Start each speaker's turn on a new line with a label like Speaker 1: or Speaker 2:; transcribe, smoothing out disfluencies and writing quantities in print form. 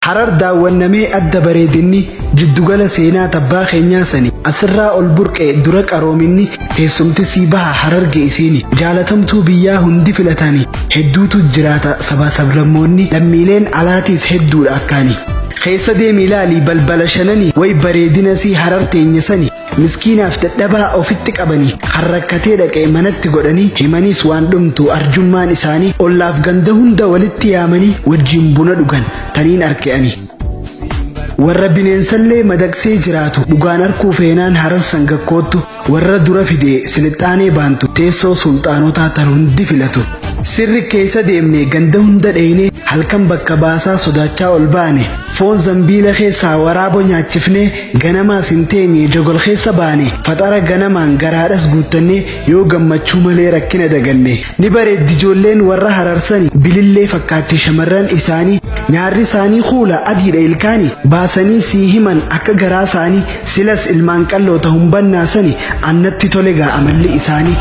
Speaker 1: Harar daawwannamee adda bareedinni jiddugala seenaa tabbaa keenyaa sani asirraa ol burqee dura qaroominni teessumti sii baha Hararge isiini jaalatamtuu biyyaa hundi filatani hedduutu jiraata sabaa sablammoonni lammiileen alaatiis hedduudha akkaani keessa deemi ilaalii balbala shananii way bareedina sii Harar teenya sani miskiinaaf dadhabaa ofitti qabanii harrakkatee dhaqee manatti godhanii himaniis waan dhumtu arjummaan isaanii ollaaf ganda hunda walitti yaamanii wajjiin buna dhugan taniin arke'anii warra bineensallee madaqsee jiraatu dhugaan arkuu feenaan Harar sangakkootu warra dura fidee silixaanee baantu teessoo sulxaanotaa tan hundi filatu sirri keessa deemnee ganda hunda dheenee halkan bakka baasaa sodaachaa ol baane foon zambiila keessaa waraaboo nyaachifnee ganamaas hin teenye jogol keessa baane faxara ganamaan garaadhas guuttannee yoo gammachuu malee rakkina daganne ni bareeddi ijoolleen warra Hararsanii bilillee fakkaatti shamarran isaanii nyaarri isaanii kuula adiidha ilkaanii baasanii sii himan akka garaa isaanii silas ilmaan qalloota humbannaasanii annatti tolegaa amalli isaanii